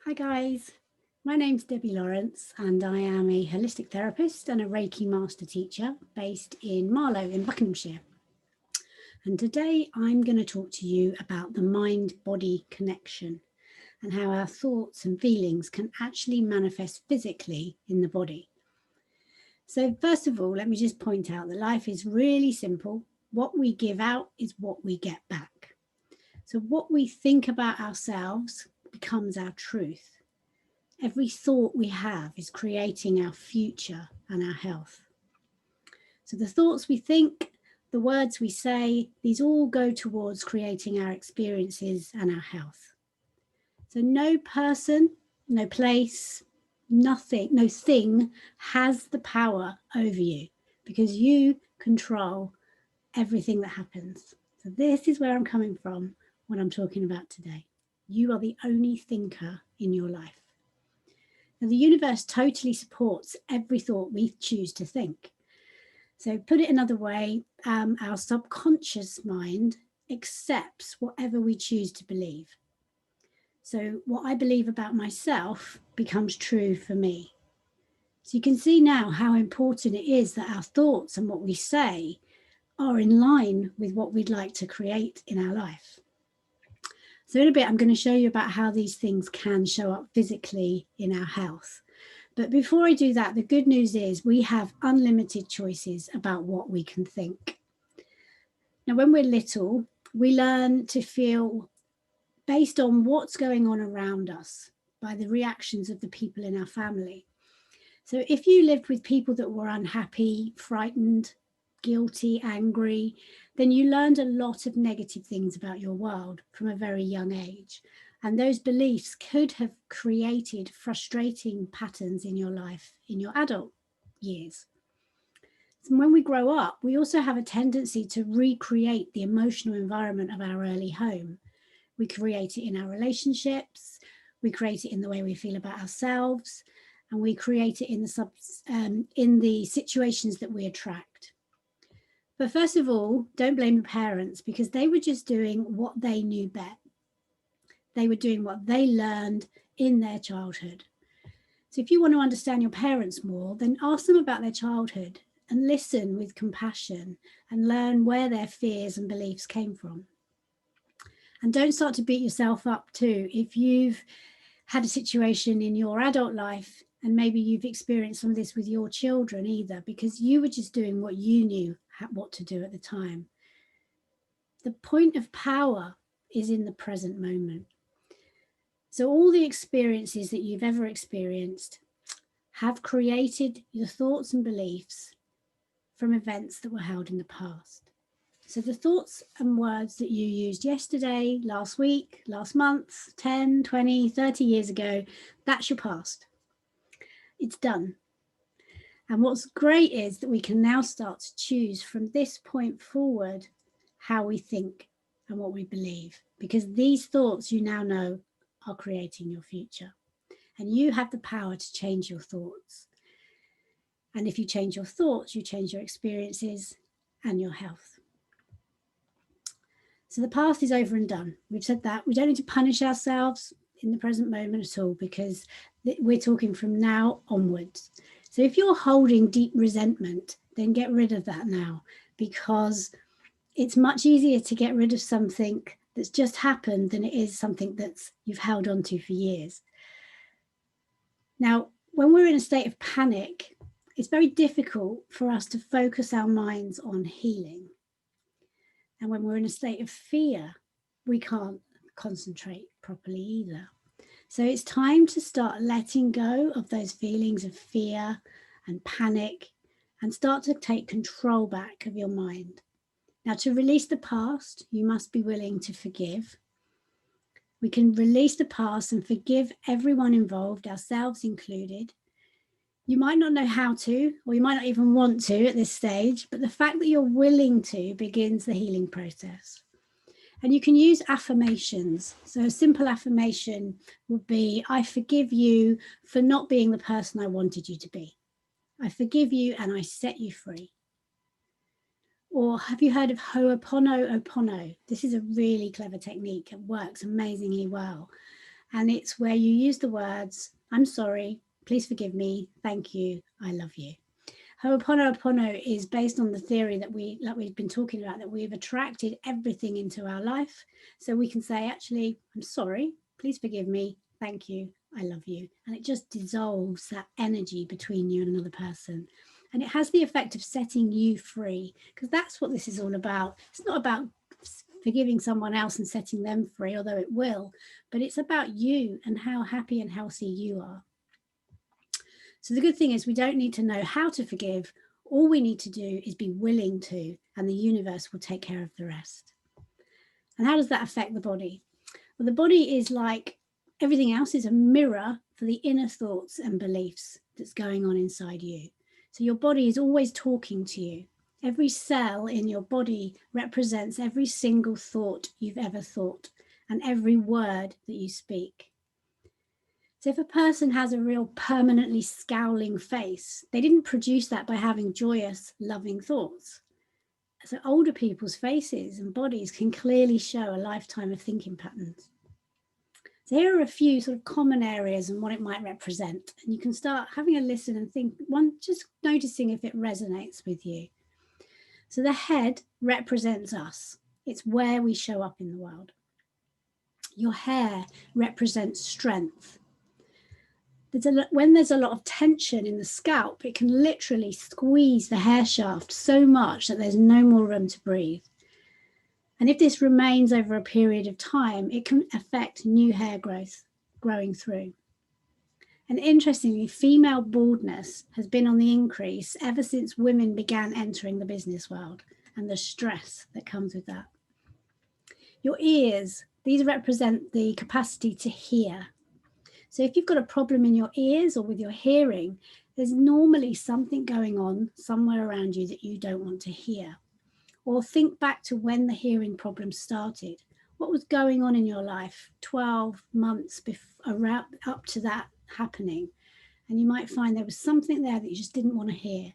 Hi guys, my name's Debbie Lawrence and I am a holistic therapist and a Reiki master teacher based in Marlow in Buckinghamshire. And today I'm going to talk to you about the mind-body connection and how our thoughts and feelings can actually manifest physically in the body. So first of all, let me just point out that life is really simple. What we give out is what we get back. So what we think about ourselves becomes our truth. Every thought we have is creating our future and our health. So the thoughts we think, the words we say, these all go towards creating our experiences and our health. So no person, no place, nothing, no thing has the power over you because you control everything that happens. So this is where I'm coming from when I'm talking about today. You are the only thinker in your life. Now, the universe totally supports every thought we choose to think. So put it another way, our subconscious mind accepts whatever we choose to believe. So what I believe about myself becomes true for me. So you can see now how important it is that our thoughts and what we say are in line with what we'd like to create in our life. So in a bit, I'm going to show you about how these things can show up physically in our health. But before I do that, the good news is we have unlimited choices about what we can think. Now, when we're little, we learn to feel based on what's going on around us by the reactions of the people in our family. So if you lived with people that were unhappy, frightened, guilty, angry, then you learned a lot of negative things about your world from a very young age. And those beliefs could have created frustrating patterns in your life in your adult years. So when we grow up, we also have a tendency to recreate the emotional environment of our early home. We create it in our relationships, we create it in the way we feel about ourselves, and we create it in the situations that we attract. But first of all, don't blame the parents because they were just doing what they knew best. They were doing what they learned in their childhood. So if you want to understand your parents more, then ask them about their childhood and listen with compassion and learn where their fears and beliefs came from. And don't start to beat yourself up too if you've had a situation in your adult life and maybe you've experienced some of this with your children either, because you were just doing what you knew what to do at the time. The point of power is in the present moment. So all the experiences that you've ever experienced have created your thoughts and beliefs from events that were held in the past. So the thoughts and words that you used yesterday, last week, last month, 10, 20, 30 years ago, that's your past. It's done. And what's great is that we can now start to choose from this point forward how we think and what we believe, because these thoughts you now know are creating your future. And you have the power to change your thoughts. And if you change your thoughts, you change your experiences and your health. So the past is over and done. We've said that. We don't need to punish ourselves in the present moment at all because we're talking from now onwards. So if you're holding deep resentment, then get rid of that now, because it's much easier to get rid of something that's just happened than it is something that's you've held on to for years. Now, when we're in a state of panic, it's very difficult for us to focus our minds on healing. And when we're in a state of fear, we can't concentrate properly either. So it's time to start letting go of those feelings of fear and panic and start to take control back of your mind. Now, to release the past, you must be willing to forgive. We can release the past and forgive everyone involved, ourselves included. You might not know how to, or you might not even want to at this stage, but the fact that you're willing to begins the healing process. And you can use affirmations. So a simple affirmation would be, I forgive you for not being the person I wanted you to be. I forgive you and I set you free. Or have you heard of Ho'oponopono? This is a really clever technique. It works amazingly well. And it's where you use the words, I'm sorry, please forgive me, thank you, I love you. Ho'oponopono is based on the theory that we've been talking about, that we've attracted everything into our life. So we can say, actually, I'm sorry, please forgive me, thank you, I love you. And it just dissolves that energy between you and another person. And it has the effect of setting you free, because that's what this is all about. It's not about forgiving someone else and setting them free, although it will, but it's about you and how happy and healthy you are. So the good thing is we don't need to know how to forgive. All we need to do is be willing to, and the universe will take care of the rest. And how does that affect the body? Well, the body is like everything else, is a mirror for the inner thoughts and beliefs that's going on inside you. So your body is always talking to you. Every cell in your body represents every single thought you've ever thought and every word that you speak. So if a person has a real permanently scowling face, they didn't produce that by having joyous, loving thoughts. So older people's faces and bodies can clearly show a lifetime of thinking patterns. So here are a few sort of common areas and what it might represent. And you can start having a listen and think, just noticing if it resonates with you. So the head represents us. It's where we show up in the world. Your hair represents strength. When there's a lot of tension in the scalp, it can literally squeeze the hair shaft so much that there's no more room to breathe. And if this remains over a period of time, it can affect new hair growth growing through. And interestingly, female baldness has been on the increase ever since women began entering the business world and the stress that comes with that. Your ears, these represent the capacity to hear. So if you've got a problem in your ears or with your hearing, there's normally something going on somewhere around you that you don't want to hear. Or think back to when the hearing problem started. What was going on in your life 12 months up to that happening? And you might find there was something there that you just didn't want to hear.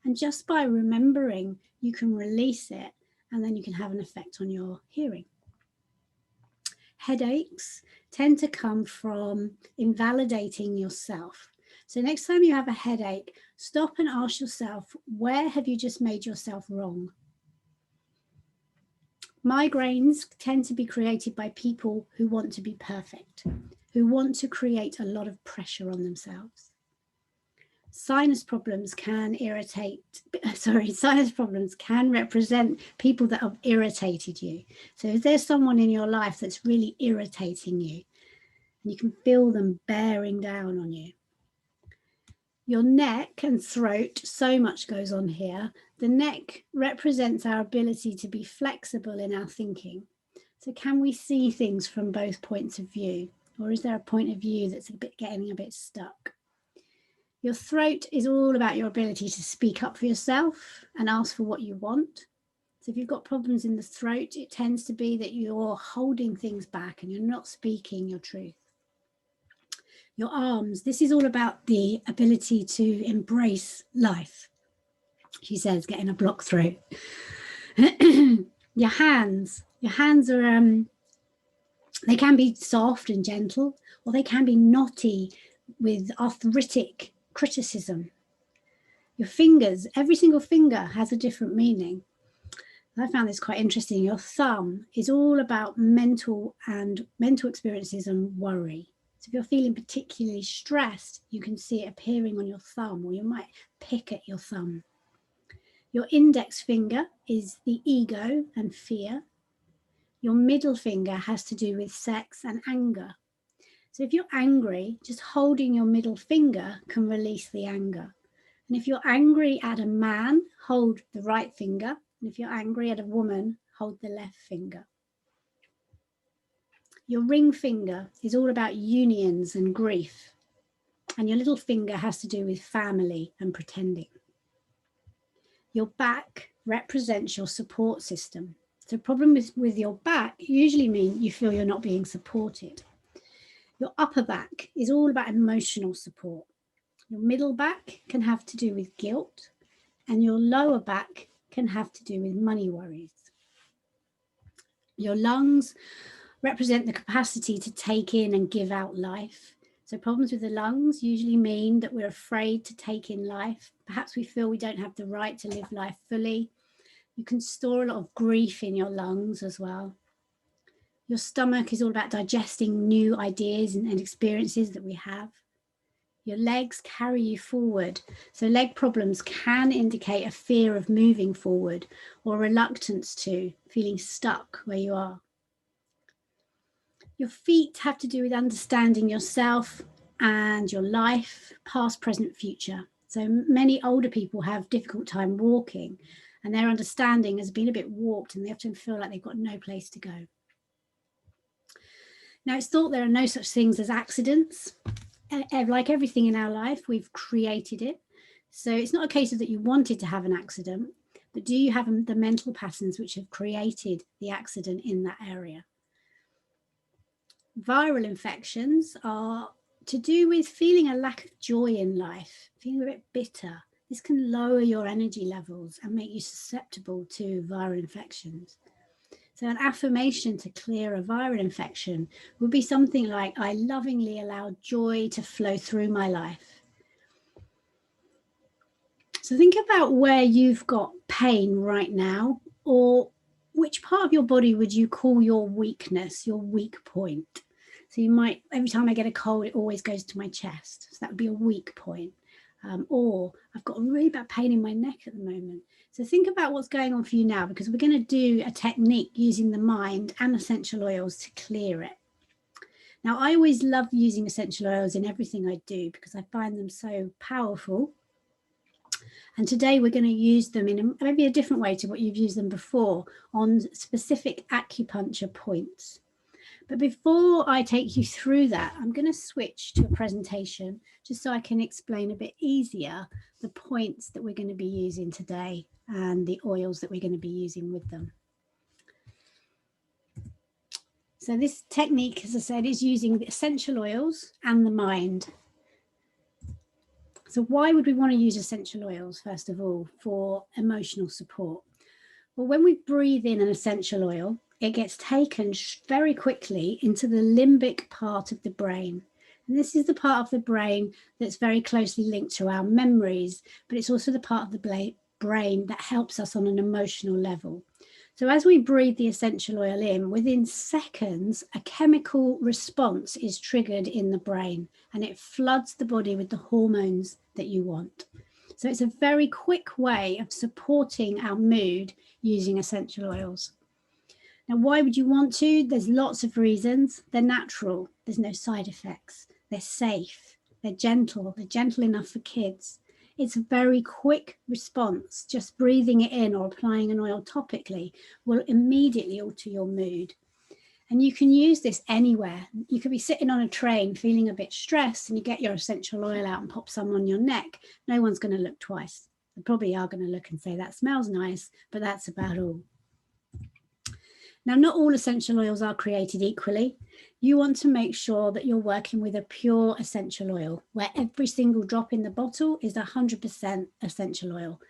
And just by remembering, you can release it, and then you can have an effect on your hearing. Headaches tend to come from invalidating yourself. So next time you have a headache, stop and ask yourself, where have you just made yourself wrong? Migraines tend to be created by people who want to be perfect, who want to create a lot of pressure on themselves. Sinus problems can represent people that have irritated you. So if there's someone in your life that's really irritating you, and you can feel them bearing down on you. Your neck and throat, so much goes on here. The neck represents our ability to be flexible in our thinking. So can we see things from both points of view? Or is there a point of view that's getting a bit stuck? Your throat is all about your ability to speak up for yourself and ask for what you want. So if you've got problems in the throat, it tends to be that you're holding things back and you're not speaking your truth. Your arms, this is all about the ability to embrace life. She says, getting a blocked throat. Your hands are, they can be soft and gentle, or they can be knotty with arthritic criticism. Your fingers, every single finger has a different meaning. I found this quite interesting. Your thumb is all about mental experiences and worry. So if you're feeling particularly stressed, you can see it appearing on your thumb, or you might pick at your thumb. Your index finger is the ego and fear. Your middle finger has to do with sex and anger. So if you're angry, just holding your middle finger can release the anger. And if you're angry at a man, hold the right finger. And if you're angry at a woman, hold the left finger. Your ring finger is all about unions and grief. And your little finger has to do with family and pretending. Your back represents your support system. So problems with your back usually mean you feel you're not being supported. Your upper back is all about emotional support. Your middle back can have to do with guilt, and your lower back can have to do with money worries. Your lungs, represent the capacity to take in and give out life. So problems with the lungs usually mean that we're afraid to take in life. Perhaps we feel we don't have the right to live life fully. You can store a lot of grief in your lungs as well. Your stomach is all about digesting new ideas and experiences that we have. Your legs carry you forward. So leg problems can indicate a fear of moving forward or reluctance to, feeling stuck where you are. Your feet have to do with understanding yourself and your life, past, present, future. So many older people have difficult time walking, and their understanding has been a bit warped, and they often feel like they've got no place to go. Now, it's thought there are no such things as accidents. Like everything in our life, we've created it. So it's not a case of that you wanted to have an accident, but do you have the mental patterns which have created the accident in that area? Viral infections are to do with feeling a lack of joy in life, feeling a bit bitter. This can lower your energy levels and make you susceptible to viral infections. So an affirmation to clear a viral infection would be something like, I lovingly allow joy to flow through my life. So think about where you've got pain right now, or which part of your body would you call your weakness, your weak point? So you might, every time I get a cold, it always goes to my chest. So that would be a weak point. Or I've got a really bad pain in my neck at the moment. So think about what's going on for you now, because we're going to do a technique using the mind and essential oils to clear it. Now, I always love using essential oils in everything I do because I find them so powerful. And today we're going to use them in maybe a different way to what you've used them before, on specific acupuncture points. But before I take you through that, I'm going to switch to a presentation just so I can explain a bit easier the points that we're going to be using today and the oils that we're going to be using with them. So this technique, as I said, is using the essential oils and the mind. So why would we want to use essential oils, first of all, for emotional support? Well, when we breathe in an essential oil, it gets taken very quickly into the limbic part of the brain. And this is the part of the brain that's very closely linked to our memories, but it's also the part of the brain that helps us on an emotional level. So as we breathe the essential oil in, within seconds, a chemical response is triggered in the brain, and it floods the body with the hormones that you want. So it's a very quick way of supporting our mood using essential oils. Now, why would you want to? There's lots of reasons. They're natural. There's no side effects. They're safe. They're gentle enough for kids. It's a very quick response. Just breathing it in or applying an oil topically will immediately alter your mood. And you can use this anywhere. You could be sitting on a train feeling a bit stressed, and you get your essential oil out and pop some on your neck. No one's going to look twice. They probably are going to look and say, that smells nice, but that's about all. Now, not all essential oils are created equally. You want to make sure that you're working with a pure essential oil, where every single drop in the bottle is 100% essential oil.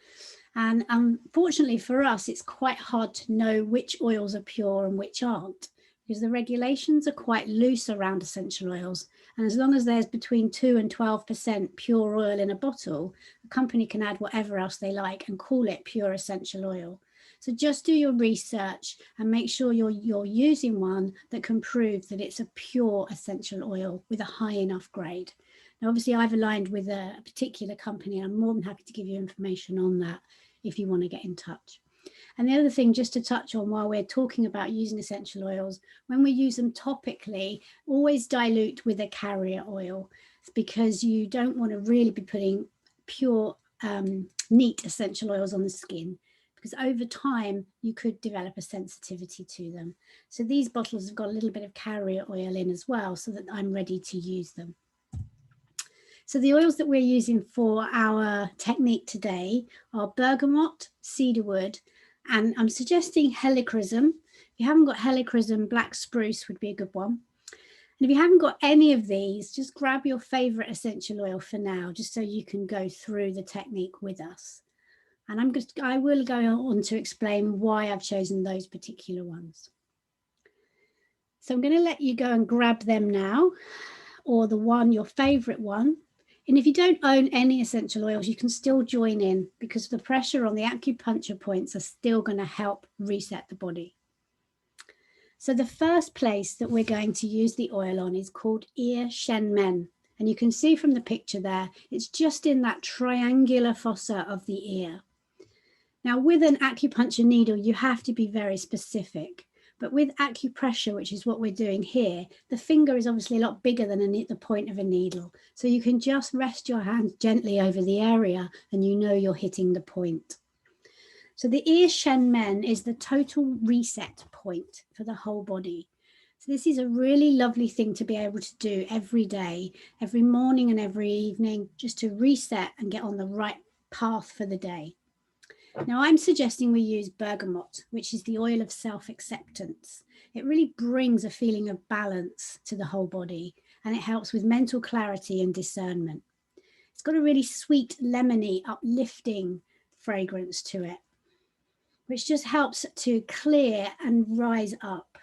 And unfortunately for us, it's quite hard to know which oils are pure and which aren't, because the regulations are quite loose around essential oils. And as long as there's between 2 and 12% pure oil in a bottle, a company can add whatever else they like and call it pure essential oil. So just do your research and make sure you're using one that can prove that it's a pure essential oil with a high enough grade. Now, obviously, I've aligned with a particular company, and I'm more than happy to give you information on that if you want to get in touch. And the other thing, just to touch on while we're talking about using essential oils, when we use them topically, always dilute with a carrier oil, because you don't want to really be putting pure, neat essential oils on the skin, because over time you could develop a sensitivity to them. So these bottles have got a little bit of carrier oil in as well, so that I'm ready to use them. So the oils that we're using for our technique today are bergamot, cedarwood, and I'm suggesting helichrysum. If you haven't got helichrysum, black spruce would be a good one. And if you haven't got any of these, just grab your favorite essential oil for now, just so you can go through the technique with us. And I will go on to explain why I've chosen those particular ones. So I'm going to let you go and grab them now, or the one, your favorite one. And if you don't own any essential oils, you can still join in because the pressure on the acupuncture points are still going to help reset the body. So the first place that we're going to use the oil on is called ear Shenmen. And you can see from the picture there, it's just in that triangular fossa of the ear. Now, with an acupuncture needle, you have to be very specific. But with acupressure, which is what we're doing here, the finger is obviously a lot bigger than the point of a needle. So you can just rest your hand gently over the area and you know you're hitting the point. So the ear Shenmen is the total reset point for the whole body. So this is a really lovely thing to be able to do every day, every morning and every evening, just to reset and get on the right path for the day. Now I'm suggesting we use bergamot, which is the oil of self-acceptance. It really brings a feeling of balance to the whole body, and it helps with mental clarity and discernment. It's got a really sweet, lemony, uplifting fragrance to it, which just helps to clear and rise up.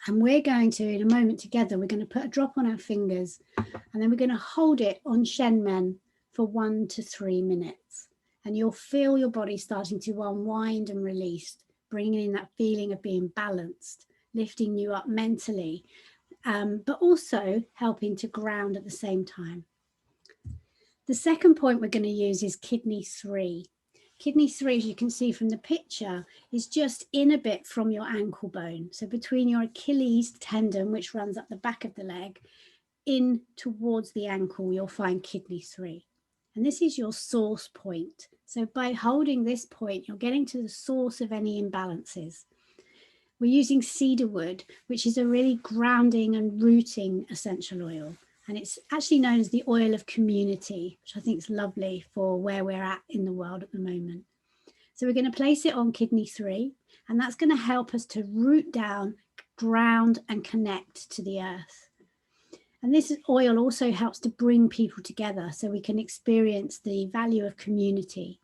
And we're going to, in a moment together, we're going to put a drop on our fingers, and then we're going to hold it on Shenmen for 1 to 3 minutes. And you'll feel your body starting to unwind and release, bringing in that feeling of being balanced, lifting you up mentally, but also helping to ground at the same time. The second point we're going to use is kidney 3. Kidney 3, as you can see from the picture, is just in a bit from your ankle bone. So between your Achilles tendon, which runs up the back of the leg, in towards the ankle, you'll find kidney 3. And this is your source point. So by holding this point, you're getting to the source of any imbalances. We're using cedarwood, which is a really grounding and rooting essential oil. And it's actually known as the oil of community, which I think is lovely for where we're at in the world at the moment. So we're going to place it on kidney 3, and that's going to help us to root down, ground, and connect to the earth. And this oil also helps to bring people together so we can experience the value of community.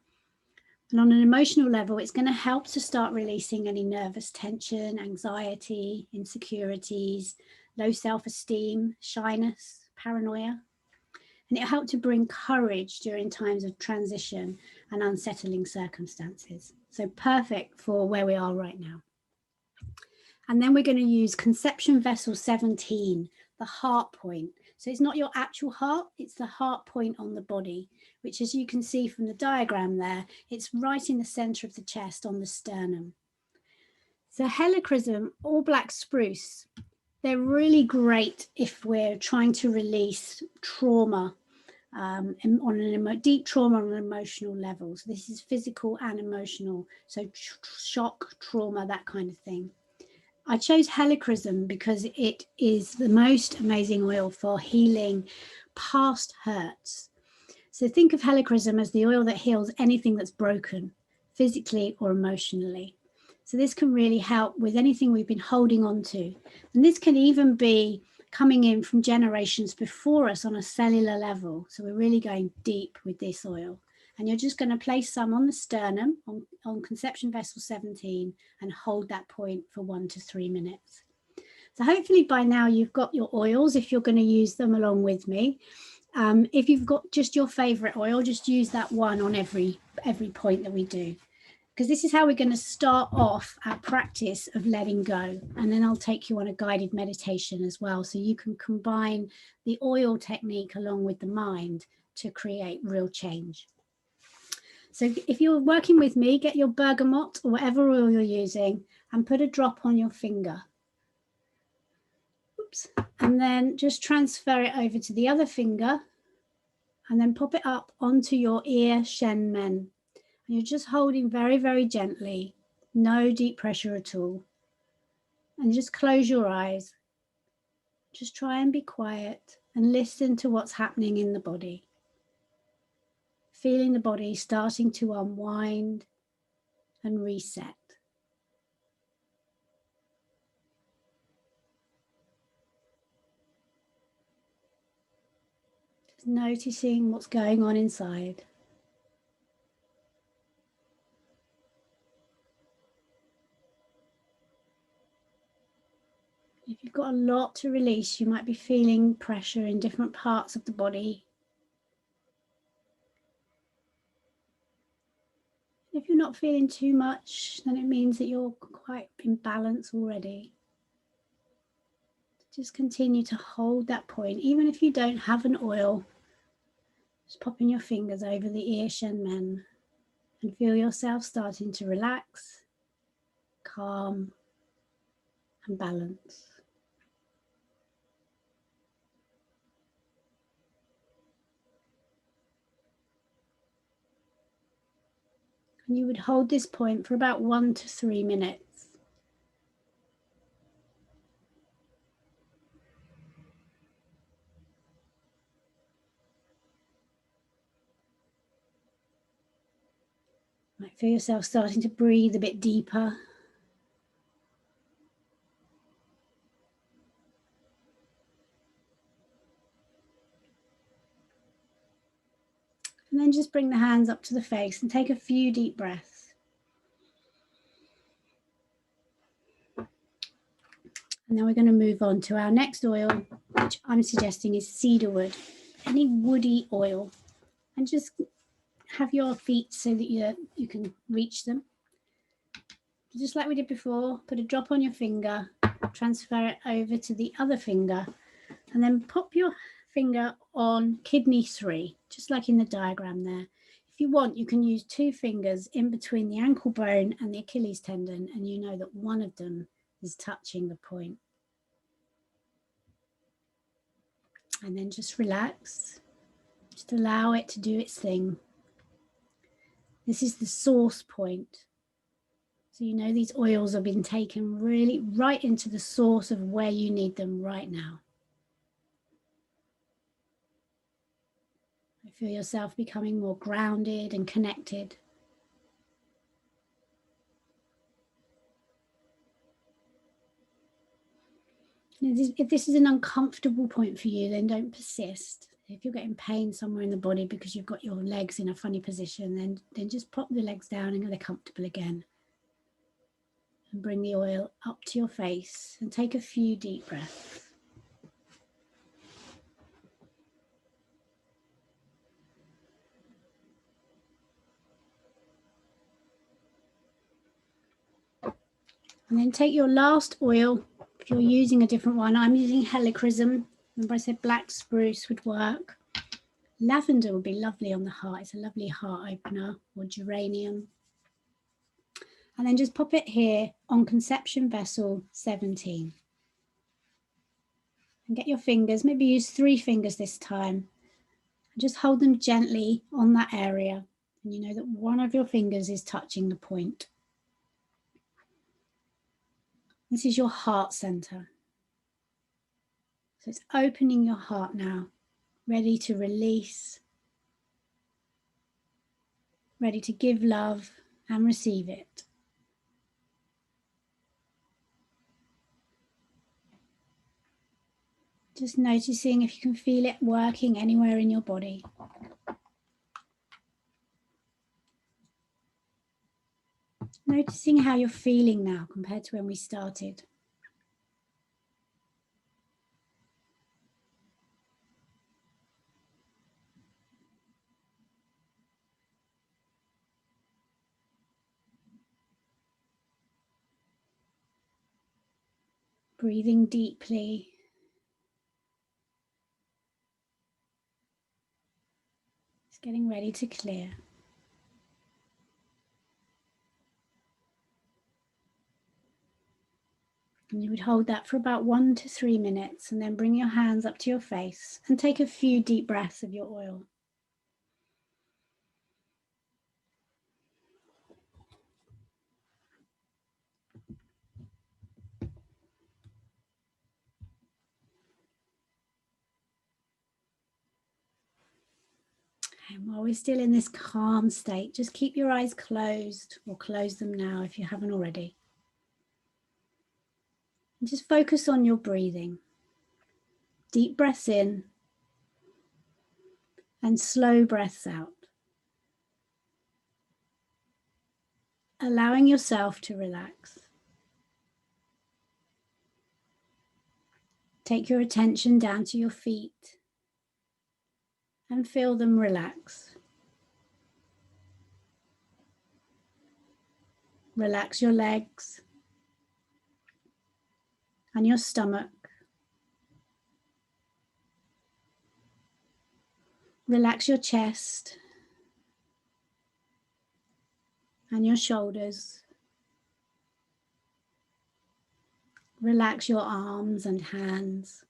And on an emotional level, it's going to help to start releasing any nervous tension, anxiety, insecurities, low self-esteem, shyness, paranoia. And it'll help to bring courage during times of transition and unsettling circumstances. So perfect for where we are right now. And then we're going to use conception vessel 17, the heart point. So it's not your actual heart, it's the heart point on the body, which, as you can see from the diagram there, it's right in the center of the chest on the sternum. So helichrysum or black spruce, they're really great if we're trying to release trauma, deep trauma on an emotional level. So this is physical and emotional, so shock, trauma, that kind of thing. I chose helichrysum because it is the most amazing oil for healing past hurts. So think of helichrysum as the oil that heals anything that's broken, physically or emotionally. So this can really help with anything we've been holding on to. And this can even be coming in from generations before us on a cellular level. So we're really going deep with this oil. And you're just going to place some on the sternum, on conception vessel 17, and hold that point for 1 to 3 minutes. So hopefully by now you've got your oils if you're going to use them along with me. If you've got just your favorite oil, just use that one on every point that we do. Because this is how we're going to start off our practice of letting go. And then I'll take you on a guided meditation as well. So you can combine the oil technique along with the mind to create real change. So if you're working with me, get your bergamot or whatever oil you're using and put a drop on your finger. Oops. And then just transfer it over to the other finger and then pop it up onto your ear Shenmen. And you're just holding very, very gently, no deep pressure at all. And just close your eyes. Just try and be quiet and listen to what's happening in the body. Feeling the body starting to unwind and reset. Just noticing what's going on inside. got a lot to release, you might be feeling pressure in different parts of the body. If you're not feeling too much, then it means that you're quite in balance already. Just continue to hold that point. Even if you don't have an oil, just popping your fingers over the ear Shenmen and feel yourself starting to relax, calm, and balance. And you would hold this point for about 1 to 3 minutes. You might feel yourself starting to breathe a bit deeper. And then just bring the hands up to the face and take a few deep breaths. And then we're going to move on to our next oil, which I'm suggesting is cedarwood, any woody oil. And just have your feet so that you can reach them. Just like we did before, put a drop on your finger, transfer it over to the other finger, and then pop your finger on kidney 3, just like in the diagram there. If you want, you can use 2 fingers in between the ankle bone and the Achilles tendon, and you know that one of them is touching the point. And then just relax. Just allow it to do its thing. This is the source point. So you know these oils have been taken really right into the source of where you need them right now. I feel yourself becoming more grounded and connected. If this is an uncomfortable point for you, then don't persist. If you're getting pain somewhere in the body because you've got your legs in a funny position, then just pop the legs down and they're comfortable again. And bring the oil up to your face and take a few deep breaths. And then take your last oil. If you're using a different one, I'm using helichrysum. Remember I said black spruce would work. Lavender would be lovely on the heart. It's a lovely heart opener, or geranium. And then just pop it here on conception vessel 17. And get your fingers, maybe use 3 fingers this time. And just hold them gently on that area. And you know that one of your fingers is touching the point. This is your heart center. So it's opening your heart now, ready to release, ready to give love and receive it. Just noticing if you can feel it working anywhere in your body. Noticing how you're feeling now compared to when we started. Breathing deeply. It's getting ready to clear. And you would hold that for about 1 to 3 minutes and then bring your hands up to your face and take a few deep breaths of your oil. And while we're still in this calm state, just keep your eyes closed, or close them now if you haven't already. And just focus on your breathing. Deep breaths in and slow breaths out. Allowing yourself to relax. Take your attention down to your feet and feel them relax. Relax your legs and your stomach. Relax your chest and your shoulders. Relax your arms and hands.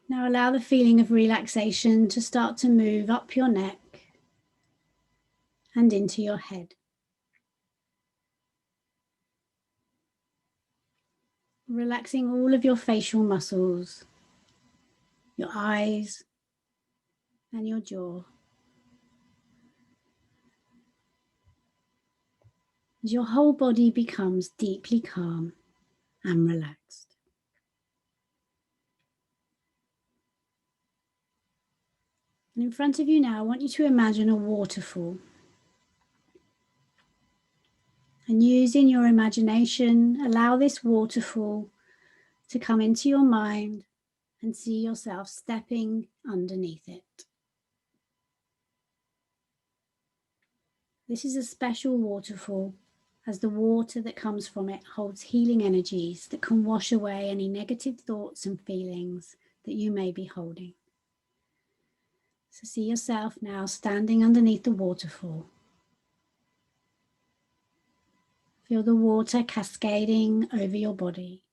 Now allow the feeling of relaxation to start to move up your neck and into your head. Relaxing all of your facial muscles, your eyes and your jaw. As your whole body becomes deeply calm and relaxed. And in front of you now, I want you to imagine a waterfall. And using your imagination, allow this waterfall to come into your mind and see yourself stepping underneath it. This is a special waterfall, as the water that comes from it holds healing energies that can wash away any negative thoughts and feelings that you may be holding. So see yourself now standing underneath the waterfall. Feel the water cascading over your body,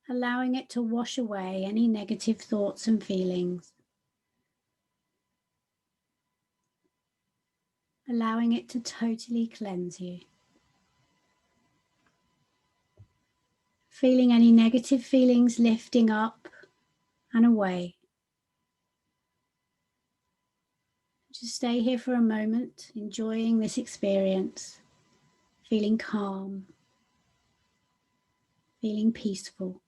allowing it to wash away any negative thoughts and feelings, allowing it to totally cleanse you. Feeling any negative feelings lifting up and away. Just stay here for a moment, enjoying this experience, feeling calm, feeling peaceful.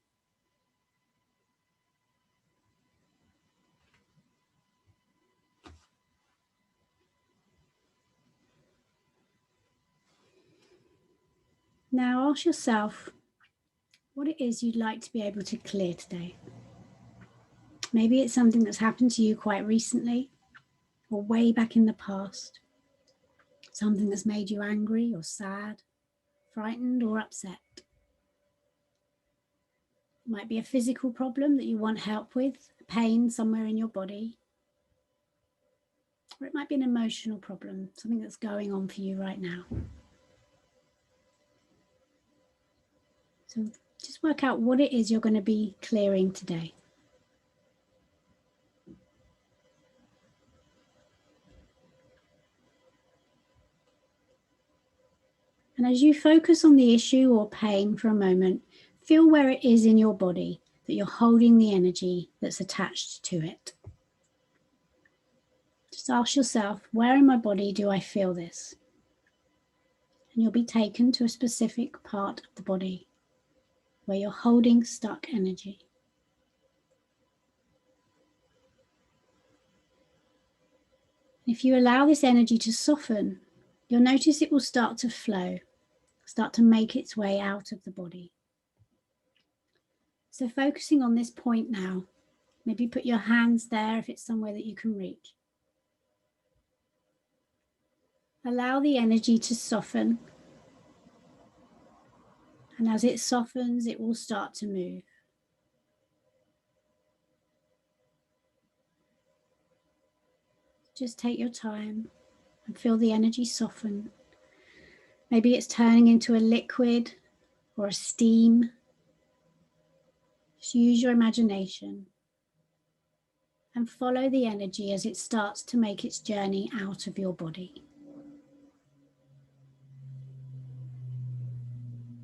Now ask yourself what it is you'd like to be able to clear today. Maybe it's something that's happened to you quite recently or way back in the past. Something that's made you angry or sad, frightened or upset. It might be a physical problem that you want help with, pain somewhere in your body. Or it might be an emotional problem, something that's going on for you right now. So just work out what it is you're going to be clearing today. And as you focus on the issue or pain for a moment, feel where it is in your body that you're holding the energy that's attached to it. Just ask yourself, where in my body do I feel this? And you'll be taken to a specific part of the body where you're holding stuck energy. If you allow this energy to soften, you'll notice it will start to flow, start to make its way out of the body. So focusing on this point now, maybe put your hands there if it's somewhere that you can reach. Allow the energy to soften, and as it softens, it will start to move. Just take your time and feel the energy soften. Maybe it's turning into a liquid or a steam. Just use your imagination and follow the energy as it starts to make its journey out of your body.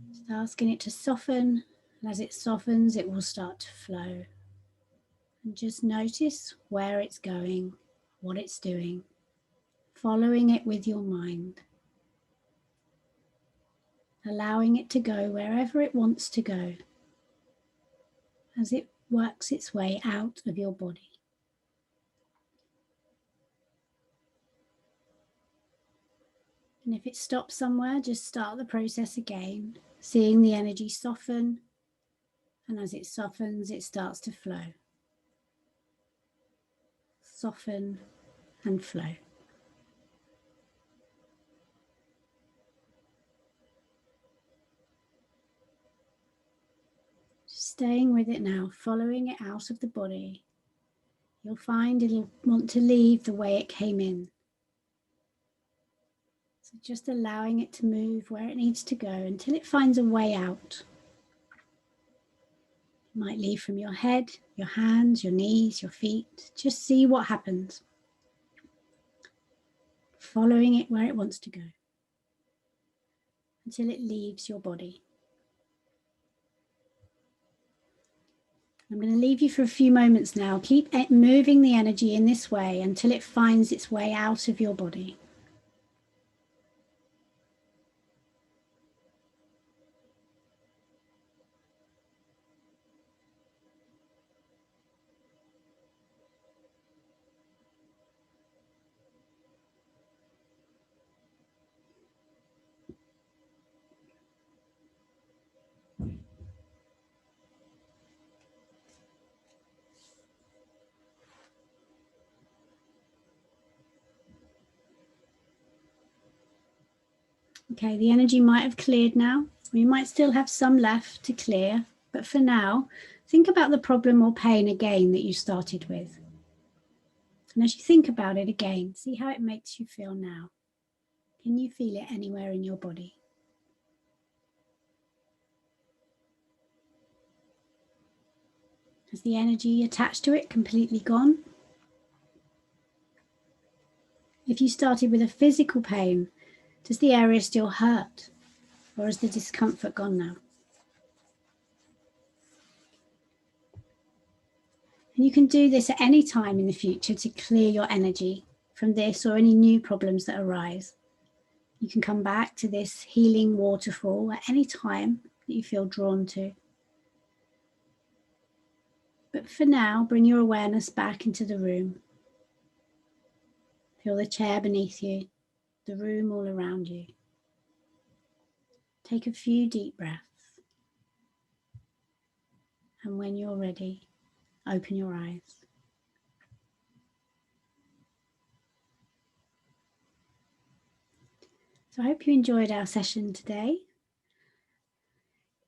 Just asking it to soften, and as it softens, it will start to flow. And just notice where it's going, what it's doing, following it with your mind, allowing it to go wherever it wants to go as it works its way out of your body. . And if it stops somewhere, just start the process again, seeing the energy soften. And as it softens, it starts to flow. Soften and flow. Just staying with it now, following it out of the body. You'll find it'll want to leave the way it came in. So just allowing it to move where it needs to go until it finds a way out. It might leave from your head, your hands, your knees, your feet. Just see what happens. Following it where it wants to go until it leaves your body. I'm going to leave you for a few moments now. Keep moving the energy in this way until it finds its way out of your body. Okay, the energy might have cleared now, or you might still have some left to clear, but for now, think about the problem or pain again that you started with. And as you think about it again, see how it makes you feel now. Can you feel it anywhere in your body? Has the energy attached to it completely gone? If you started with a physical pain, does the area still hurt? Or is the discomfort gone now? And you can do this at any time in the future to clear your energy from this or any new problems that arise. You can come back to this healing waterfall at any time that you feel drawn to. But for now, bring your awareness back into the room. Feel the chair beneath you, the room all around you. Take a few deep breaths. And when you're ready, open your eyes. So I hope you enjoyed our session today.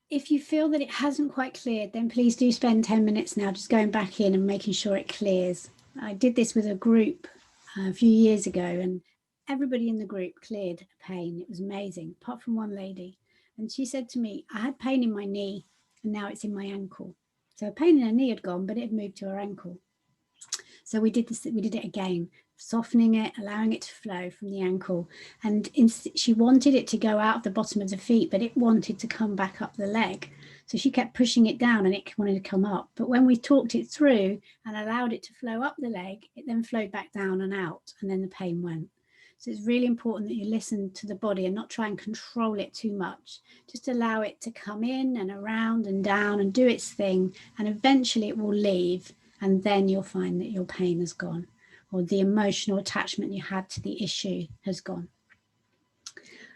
If you feel that it hasn't quite cleared, then please do spend 10 minutes now just going back in and making sure it clears. I did this with a group a few years ago, and everybody in the group cleared a pain. It was amazing, apart from one lady. And she said to me, I had pain in my knee and now it's in my ankle. So pain in her knee had gone, but it had moved to her ankle. So we did it again, softening it, allowing it to flow from the ankle. And she wanted it to go out of the bottom of the feet, but it wanted to come back up the leg. So she kept pushing it down and it wanted to come up. But when we talked it through and allowed it to flow up the leg, it then flowed back down and out, and then the pain went. So it's really important that you listen to the body and not try and control it too much. Just allow it to come in and around and down and do its thing, and eventually it will leave, and then you'll find that your pain has gone, or the emotional attachment you had to the issue has gone.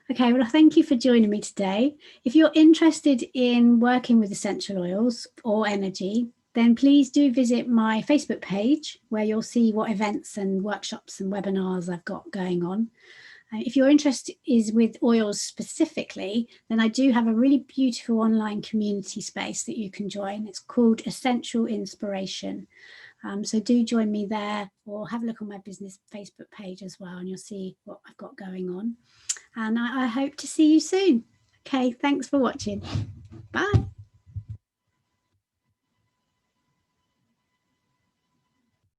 Okay, well, thank you for joining me today. If you're interested in working with essential oils or energy, then please do visit my Facebook page, where you'll see what events and workshops and webinars I've got going on. If your interest is with oils specifically, then I do have a really beautiful online community space that you can join. It's called Essential Inspiration. So do join me there, or have a look on my business Facebook page as well, and you'll see what I've got going on. And I hope to see you soon. Okay, thanks for watching. Bye.